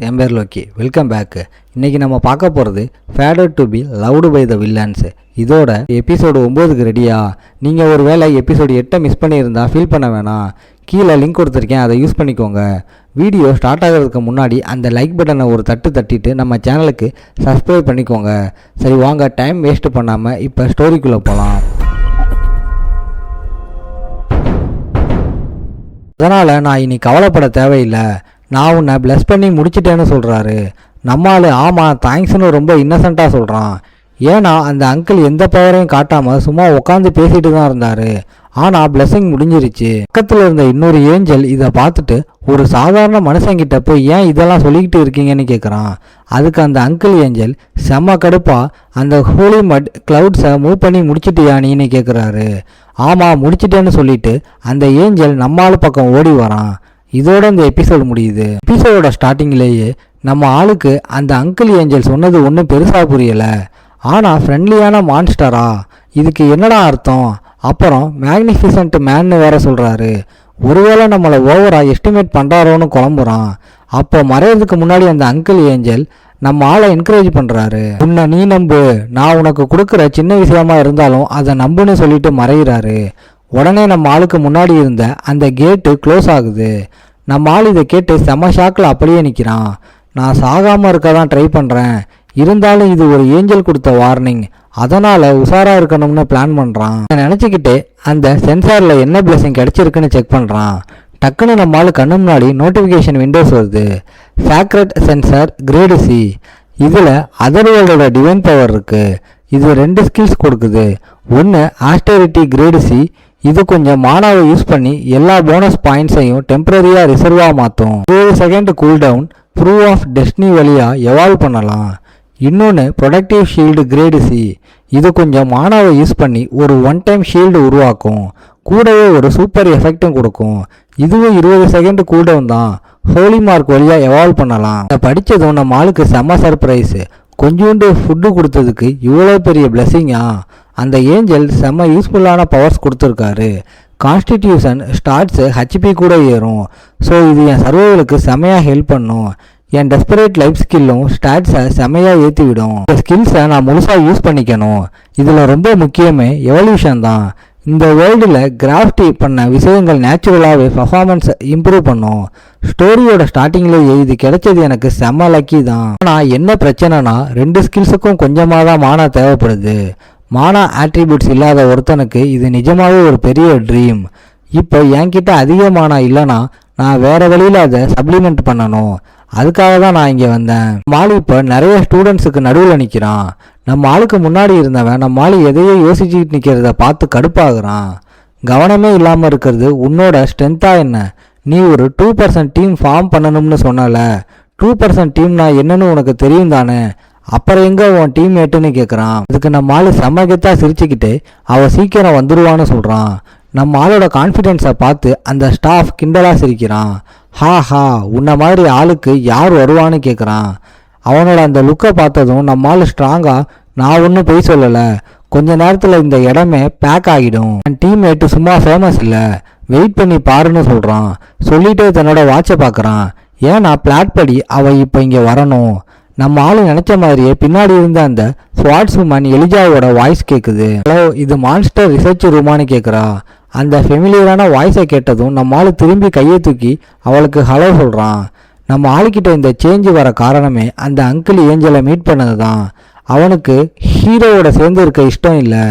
என் பேர் Loki. Welcome back. இன்றைக்கி நம்ம பார்க்க போகிறது fated to be loved by the villains. இதோட எபிசோடு 9க்கு ரெடியா? நீங்கள் ஒரு வேளை எபிசோடு 8 மிஸ் பண்ணியிருந்தா ஃபீல் பண்ண வேணாம். கீழே லிங்க் கொடுத்துருக்கேன், அதை யூஸ் பண்ணிக்கோங்க. வீடியோ ஸ்டார்ட் ஆகிறதுக்கு முன்னாடி அந்த லைக் பட்டனை ஒரு தட்டிட்டு நம்ம சேனலுக்கு சப்ஸ்கிரைப் பண்ணிக்கோங்க. சரி வாங்க, டைம் வேஸ்ட் பண்ணாமல் இப்போ ஸ்டோரிக்குள்ளே போகலாம். அதனால் நான் இனி கவலைப்பட தேவையில்லை, நான் உன்னை ப்ளஸ் பண்ணி முடிச்சிட்டேன்னு சொல்கிறாரு. நம்மால் ஆமாம் தேங்க்ஸ்னு ரொம்ப இன்னசென்ட்டாக சொல்கிறான். ஏன்னா அந்த அங்கிள் எந்த பவரையும் காட்டாமல் சும்மா உட்காந்து பேசிட்டு தான் இருந்தார். ஆனால் பிளெஸிங் முடிஞ்சிருச்சு. பக்கத்தில் இருந்த இன்னொரு ஏஞ்சல் இதை பார்த்துட்டு ஒரு சாதாரண மனுஷங்கிட்ட போய் ஏன் இதெல்லாம் சொல்லிக்கிட்டு இருக்கீங்கன்னு கேட்குறான். அதுக்கு அந்த அங்கிள் ஏஞ்சல் செம்ம கடுப்பாக அந்த ஹோலி மட் கிளவுட்ஸை மூவ் பண்ணி முடிச்சிட்டியா நீன்னு கேட்குறாரு. ஆமாம் முடிச்சிட்டேன்னு சொல்லிட்டு அந்த ஏஞ்சல் நம்மால் பக்கம் ஓடி வரான். இதோட இந்த எபிசோடு முடியுது. எபிசோடோட ஸ்டார்டிங்லேயே நம்ம ஆளுக்கு அந்த அங்கிள் ஏஞ்சல் சொன்னது ஒன்றும் பெருசாக புரியலை. ஆனால் ஃப்ரெண்ட்லியான மான்ஸ்டரா, இதுக்கு என்னடா அர்த்தம்? அப்புறம் மேக்னிஃபிசன்ட் மேன்னு வேற சொல்கிறாரு. ஒருவேளை நம்மளை ஓவராக எஸ்டிமேட் பண்ணுறாரோன்னு குழம்புறான். அப்போ மறையிறதுக்கு முன்னாடி அந்த அங்கிள் ஏஞ்சல் நம்ம ஆளை என்கரேஜ் பண்ணுறாரு. உன்னை நீ நம்பு, நான் உனக்கு கொடுக்குற சின்ன விஷயமா இருந்தாலும் அதை நம்புன்னு சொல்லிட்டு மறைகிறாரு. உடனே நம்ம ஆளுக்கு முன்னாடி இருந்த அந்த கேட்டு க்ளோஸ் ஆகுது. நம்ம ஆள் இதை கேட்டு செம ஷாக்கில் அப்படியே நிற்கிறான். நான் சாகாமல் இருக்க தான் ட்ரை பண்ணுறேன், இருந்தாலும் இது ஒரு ஏஞ்சல் கொடுத்த வார்னிங், அதனால் உஷாராக இருக்கணும்னு பிளான் பண்ணுறான். நினச்சிக்கிட்டே அந்த சென்சாரில் என்ன பிளெஸிங் கிடச்சிருக்குன்னு செக் பண்ணுறான். டக்குன்னு நம்ம ஆள் கண்ணு முன்னாடி நோட்டிஃபிகேஷன் விண்டோஸ் வருது. சேக்ரெட் சென்சார் கிரேடு சி, இதில் அதர் வேர்ல்டோட டிவைன் பவர் இருக்குது. இது 2 ஸ்கில்ஸ் கொடுக்குது. ஒன்று ஆஸ்டெரிட்டி கிரேடு சி, இது கொஞ்சம் மானாவை யூஸ் பண்ணி எல்லா போனஸ் பாயிண்ட்ஸையும் டெம்பரரியாக ரிசர்வாக மாற்றும். 20 second cooldown proof of destiny வழியாக எவால்வ் பண்ணலாம். இன்னொன்று ப்ரொடக்டிவ் ஷீல்டு கிரேடு சி, இது கொஞ்சம் மானாவை யூஸ் பண்ணி ஒரு 1 டைம் ஷீல்டு உருவாக்கும், கூடவே ஒரு சூப்பர் எஃபெக்டும் கொடுக்கும். இதுவும் 20 செகண்ட் கூல்டவுன் தான். ஹோலி மார்க் வழியாக எவால்வ் பண்ணலாம். இதை படித்ததும் நம்ம ஆளுக்கு செம்ம சர்ப்ரைஸு. கொஞ்சோண்டு ஃபுட்டு கொடுத்ததுக்கு இவ்வளோ பெரிய பிளெஸிங்கா? அந்த ஏஞ்சல் செம்ம யூஸ்ஃபுல்லான பவர்ஸ் கொடுத்துருக்காரு. கான்ஸ்டிடியூஷன் ஸ்டார்ட்ஸு ஹெச்பி கூட ஏறும். ஸோ இது என் சர்வைவலுக்கு செம்மையாக ஹெல்ப் பண்ணும். என் டெஸ்பரேட் லைஃப் ஸ்கில்லும் ஸ்டாட்ஸை செம்மையாக ஏற்றி விடும். இந்த ஸ்கில்ஸை நான் முழுசாக யூஸ் பண்ணிக்கணும். இதில் ரொம்ப முக்கியமே எவல்யூஷன் தான். இந்த வேர்ல்டில் கிராஃப்டி பண்ண விஷயங்கள் நேச்சுரலாகவே பர்ஃபார்மன்ஸை இம்ப்ரூவ் பண்ணும். ஸ்டோரியோட ஸ்டார்டிங்லேயே இது கிடைச்சது எனக்கு செம்ம லக்கி தான். ஆனால் என்ன பிரச்சனைனா 2 ஸ்கில்ஸுக்கும் கொஞ்சமாக தான் மானா தேவைப்படுது. மானா ஆட்ரிபியூட்ஸ் இல்லாத ஒருத்தனுக்கு இது நிஜமாகவே ஒரு பெரிய ட்ரீம். இப்போ என்கிட்ட அதிக மானா இல்லைனா நான் வேறு வழியில் அதை சப்ளிமெண்ட் பண்ணணும். அதுக்காக தான் நான் இங்கே வந்தேன். மாலி இப்போ நிறைய ஸ்டூடெண்ட்ஸுக்கு நடுவில் நிற்கிறான். நம்ம ஆளுக்கு முன்னாடி இருந்தவன் நம்ம ஆளு எதையோ யோசிச்சுக்கிட்டு நிற்கிறத பார்த்து கடுப்பாகிறான். கவனமே இல்லாமல் இருக்கிறது உன்னோட ஸ்ட்ரென்த்தாக என்ன? நீ ஒரு 2% டீம் ஃபார்ம் பண்ணணும்னு சொன்னல. 2% டீம்னா என்னன்னு உனக்கு தெரியும் தானே? அப்புறம் எங்கே உன் டீம்மேட்டுன்னு கேட்குறான். அதுக்கு நம்ம ஆளு செம்மகத்தாக சிரிச்சுக்கிட்டு அவள் சீக்கிரம் வந்துடுவான்னு சொல்கிறான். நம்ம ஆளோட கான்ஃபிடென்ஸை பார்த்து அந்த ஸ்டாஃப் கிண்டலாக சிரிக்கிறான். ஹா உன்ன மாதிரி ஆளுக்கு யார் வருவான்னு கேட்குறான். அவனோட அந்த லுக்கை பார்த்ததும் நம்ம ஆள் ஸ்ட்ராங்காக, நான் ஒன்றும் போய் சொல்லலை, கொஞ்ச நேரத்தில் இந்த இடமே பேக் ஆகிடும், என் டீம்மேட்டு சும்மா ஃபேமஸ் இல்லை, வெயிட் பண்ணி பாருன்னு சொல்கிறான். சொல்லிட்டு தன்னோட வாட்சை பார்க்குறான். ஏன்னா பிளாட் படி அவள் இப்போ இங்கே வரணும். நம்ம ஆளு நினச்ச மாதிரியே பின்னாடி இருந்த அந்த ஸ்வாட்ஸ் உமன் எலிஜாவோட வாய்ஸ் கேட்குது. ஹலோ, இது மான்ஸ்டர் ரிசர்ச் ரூமான்னு கேட்குறா. அந்த ஃபெமிலியரான வாய்ஸை கேட்டதும் நம்ம ஆளு திரும்பி கையை தூக்கி அவளுக்கு ஹலோ சொல்கிறான். நம்ம ஆளுக்கிட்ட இந்த சேஞ்சு வர காரணமே அந்த அங்கிள் ஏஞ்சலை மீட் பண்ணது தான். அவனுக்கு ஹீரோவோட சேர்ந்து இருக்க இஷ்டம் இல்லை.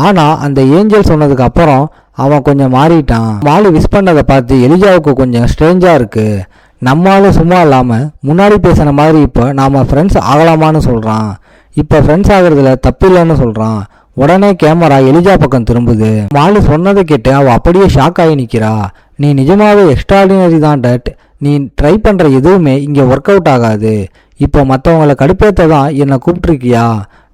ஆனால் அந்த ஏஞ்சல் சொன்னதுக்கு அப்புறம் அவன் கொஞ்சம் மாறிட்டான். ஆளு விஷ் பண்ணதை பார்த்து எலிஜாவுக்கு கொஞ்சம் ஸ்ட்ரேஞ்சாக இருக்குது. நம்மளும் சும்மா இல்லாமல் முன்னாடி பேசின மாதிரி இப்போ நாம் ஃப்ரெண்ட்ஸ் ஆகலாமான்னு சொல்கிறான். இப்போ ஃப்ரெண்ட்ஸ் ஆகிறதுல தப்பில்லைன்னு சொல்கிறான். உடனே கேமரா எலிஜா பக்கம் திரும்புது. மாலு சொன்னதை கேட்டு அவள் அப்படியே ஷாக் ஆகி நிற்கிறா. நீ நிஜமாவே எக்ஸ்ட்ராடினரி தான் டட். நீ ட்ரை பண்ணுற எதுவுமே இங்கே ஒர்க் அவுட் ஆகாது. இப்போ மற்றவங்களை கடுப்பேற்ற தான் என்னை கூப்பிட்ருக்கியா?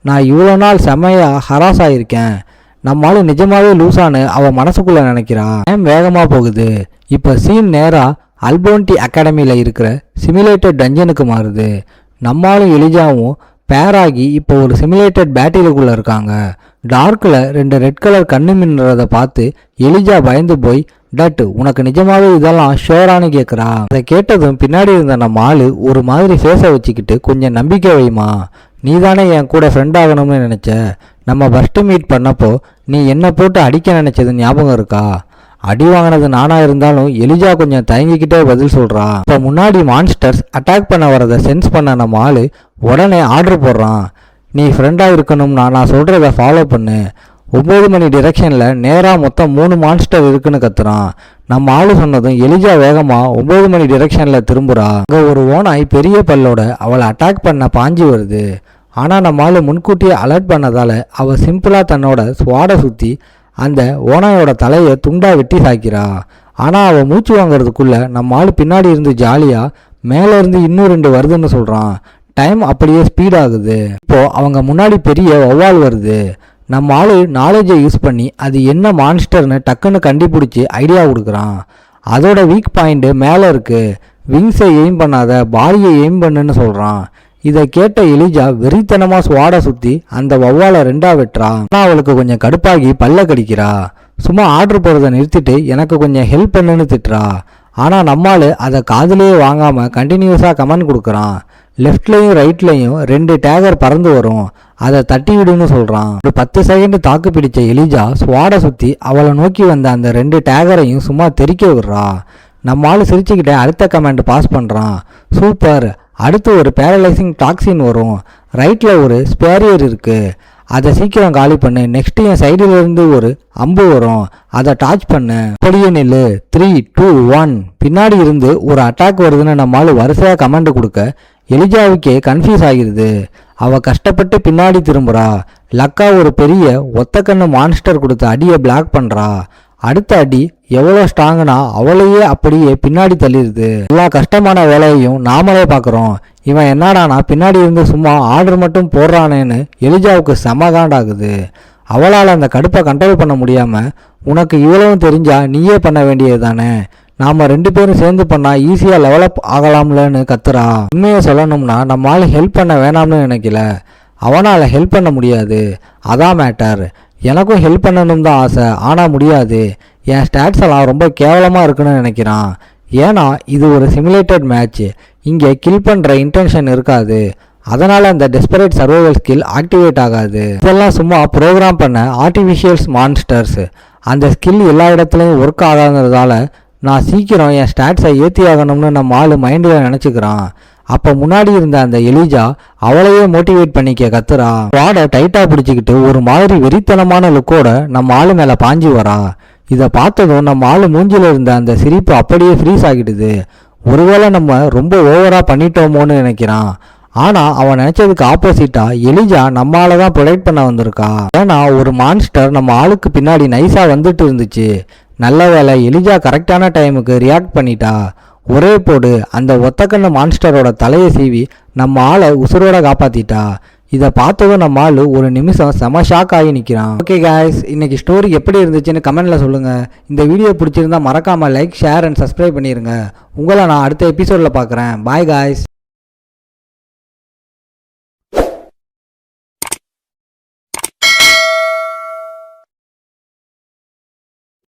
நான் இவ்வளோ நாள் செம்மையாக ஹராஸ் ஆகியிருக்கேன். நம்மளால நிஜமாவே லூஸானு அவள் மனசுக்குள்ளே நினைக்கிறா. டைம் வேகமாக போகுது. இப்போ சீன் நேராக அல்போன்டி அகாடமியில் இருக்கிற சிமுலேட்டட் டஞ்சனுக்கு மாறுது. நம்மளும் எலிஜாவும் பேராகி இப்போ ஒரு சிமுலேட்டட் பேட்டிலுக்குள்ளே இருக்காங்க. டார்க்கில் 2 ரெட் கலர் கண்ணு மின்னுறதை பார்த்து எலிஜா பயந்து போய் டட் உனக்கு நிஜமாவே இதெல்லாம் ஷோரானு கேட்குறா. அதை கேட்டதும் பின்னாடி இருந்த நம்ம ஆளு ஒரு மாதிரி ஃபேஸை வச்சுக்கிட்டு கொஞ்சம் நம்பிக்கை வைமா, நீ தானே என் கூட ஃப்ரெண்ட் ஆகணும்னு நினச்ச, நம்ம ஃபஸ்ட்டு மீட் பண்ணப்போ நீ என்ன போட்டு அடிக்க நினச்சது ஞாபகம் இருக்கா? அடி வாங்கினது நானா இருந்தாலும் எலிஜா கொஞ்சம் தயங்கிக்கிட்டே பதில் சொல்கிறான். இப்போ முன்னாடி மான்ஸ்டர்ஸ் அட்டாக் பண்ண வரதை சென்ஸ் பண்ண நம்ம ஆளு உடனே ஆர்டர் போடுறான், நீ ஃப்ரெண்டாக இருக்கணும்னா நான் சொல்கிறத ஃபாலோ பண்ணு. 9 மணி டிரெக்ஷனில் நேராக மொத்தம் 3 மான்ஸ்டர் இருக்குன்னு கத்துறான். நம்ம ஆளு சொன்னதும் எலிஜா வேகமாக 9 மணி டிரெக்ஷனில் திரும்புகிறா. அங்கே ஒரு ஓனாய் பெரிய பல்லோட அவளை அட்டாக் பண்ண பாஞ்சு வருது. ஆனால் நம்ம ஆளு முன்கூட்டியே அலர்ட் பண்ணதால் அவள் சிம்பிளாக தன்னோட ஸ்வாடை சுற்றி அந்த ஓனாயோட தலையை துண்டா வெட்டி சாய்க்கிறா. ஆனால் அவள் மூச்சு வாங்கிறதுக்குள்ள நம்ம ஆள் பின்னாடி இருந்து ஜாலியாக மேலே இருந்து இன்னும் 2 வருதுன்னு சொல்கிறான். டைம் அப்படியே ஸ்பீட் ஆகுது. இப்போது அவங்க முன்னாடி பெரிய வௌவால் வருது. நம்ம ஆள் நாலேஜை யூஸ் பண்ணி அது என்ன மான்ஸ்டர்னு டக்குன்னு கண்டுபிடிச்சி ஐடியா கொடுக்குறான். அதோட வீக் பாயிண்ட்டு மேலே இருக்குது, விங்ஸை எய்ம் பண்ணாத பாடியை எய்ம் பண்ணுன்னு சொல்கிறான். இதை கேட்ட எலிஜா வெறித்தனமாக ஸ்வாடை சுற்றி அந்த வௌவாலை 2ஆ வெட்டுறா. ஆனால் அவளுக்கு கொஞ்சம் கடுப்பாகி பல்ல கடிக்கிறா. சும்மா ஆர்டர் போடுறதை நிறுத்திட்டு எனக்கு கொஞ்சம் ஹெல்ப் பண்ணுன்னு திட்டுறா. ஆனால் நம்மால் அதை காதுலேயே வாங்காமல் கண்டினியூஸாக கமெண்ட் கொடுக்குறான். லெஃப்ட்லேயும் ரைட்லேயும் 2 டேகர் பறந்து வரும், அதை தட்டி விடுன்னு சொல்கிறான். ஒரு 10 செகண்ட் தாக்கு பிடிச்ச எலிஜா ஸ்வாடை சுற்றி அவளை நோக்கி வந்த அந்த 2 டேகரையும் சும்மா தெறிக்க விடுறா. நம்ம ஆள் சிரிச்சுக்கிட்டே அடுத்த கமெண்ட் பாஸ் பண்ணுறான், சூப்பர், அடுத்து ஒரு பேரலைசிங் டாக்ஸின் வரும், ரைட்டில் ஒரு ஸ்பேரியர் இருக்குது, அதை சீக்கிரம் காலி பண்ணு, நெக்ஸ்ட் என் சைடிலிருந்து ஒரு அம்பு வரும், அதை டாச் பண்ணு, அப்படியே நில்லு, 3, 2, 1. பின்னாடி இருந்து ஒரு அட்டாக் வருதுன்னு நம்மால் வரிசையாக கமெண்ட் கொடுக்க எலிஜாவுக்கே கன்ஃபியூஸ் ஆகிடுது. அவள் கஷ்டப்பட்டு பின்னாடி திரும்புகிறா. லக்கா ஒரு பெரிய ஒத்தக்கண்ணு மான்ஸ்டர் கொடுத்த அடியை பிளாக் பண்ணுறா. அடுத்த அடி எவ்வளோ ஸ்ட்ராங்குனா அவளையே அப்படியே பின்னாடி தள்ளிடுது. எல்லா கஷ்டமான வேலையையும் நாமளே பார்க்குறோம். இவன் என்னடானா பின்னாடி இருந்து சும்மா ஆர்டர் மட்டும் போடுறானேன்னு எலிஜாவுக்கு செமகாண்டாகுது. அவளால் அந்த கடுப்பை கண்ட்ரோல் பண்ண முடியாமல், உனக்கு இவ்வளவும் தெரிஞ்சா நீயே பண்ண வேண்டியது தானே, நாம் 2 பேரும் சேர்ந்து பண்ணால் ஈஸியாக டெவலப் ஆகலாம்லன்னு கத்துறா. உண்மையை சொல்லணும்னா நம்மளால் ஹெல்ப் பண்ண வேணாம்னு நினைக்கல, அவனால் ஹெல்ப் பண்ண முடியாது, அதான் மேட்டர். எனக்கும் ஹெல்ப் பண்ணணும் தான் ஆசை, ஆனால் முடியாது. என் ஸ்டாட்ஸ் எல்லாம் ரொம்ப கேவலமாக இருக்குன்னு நினைக்கிறான். ஏன்னா இது ஒரு சிமுலேட்டட் மேட்ச், இங்கே கில் பண்ணுற இன்டென்ஷன் இருக்காது. அதனால் அந்த டெஸ்பரேட் சர்வைவல் ஸ்கில் ஆக்டிவேட் ஆகாது. இதெல்லாம் சும்மா ப்ரோக்ராம் பண்ண ஆர்டிஃபிஷியல்ஸ் மான்ஸ்டர்ஸ். அந்த ஸ்கில் எல்லா இடத்துலையும் ஒர்க் ஆகாததால நான் சீக்கிரம் என் ஸ்டாட்ஸை ஏற்றி ஆகணும்னு நம்ம ஆள் மைண்டில் நினச்சிக்கிறான். அப்போ முன்னாடி இருந்த அந்த எலிஜா அவளையே மோட்டிவேட் பண்ணிக்க கத்துறா. வாடை டைட்டாக பிடிச்சிக்கிட்டு ஒரு மாதிரி வெறித்தனமான லுக்கோட நம்ம ஆளு மேலே பாஞ்சி வரா. இதை பார்த்ததும் நம்ம ஆள் மூஞ்சில் இருந்த அந்த சிரிப்பு அப்படியே ஃப்ரீஸ் ஆகிடுது. ஒருவேளை நம்ம ரொம்ப ஓவராக பண்ணிட்டோமோன்னு நினைக்கிறான். ஆனால் அவன் நினச்சதுக்கு ஆப்போசிட்டாக எலிஜா நம்மளால தான் ப்ரொடெக்ட் பண்ண வந்திருக்கா. ஏன்னா ஒரு மான்ஸ்டர் நம்ம ஆளுக்கு பின்னாடி நைஸாக வந்துட்டு இருந்துச்சு. நல்ல வேலை எலிஜா கரெக்டான டைமுக்கு ரியாக்ட் பண்ணிட்டா. ஒரே போடு அந்த ஒத்தக்கண்ண மான்ஸ்டரோட தலையை சீவி நம்ம ஆளை உசுரோட காப்பாற்றிட்டா. இதை பார்த்ததும் நம்ம ஆள் ஒரு நிமிஷம் செம ஷாக் ஆகி நிற்கிறான். ஓகே காய்ஸ், இன்னைக்கு ஸ்டோரி எப்படி இருந்துச்சுன்னு கமெண்ட்டில் சொல்லுங்கள். இந்த வீடியோ பிடிச்சிருந்தா மறக்காமல் லைக், ஷேர் அண்ட் சப்ஸ்கிரைப் பண்ணிடுங்க. உங்களை நான் அடுத்த எபிசோடில் பார்க்குறேன். Bye guys.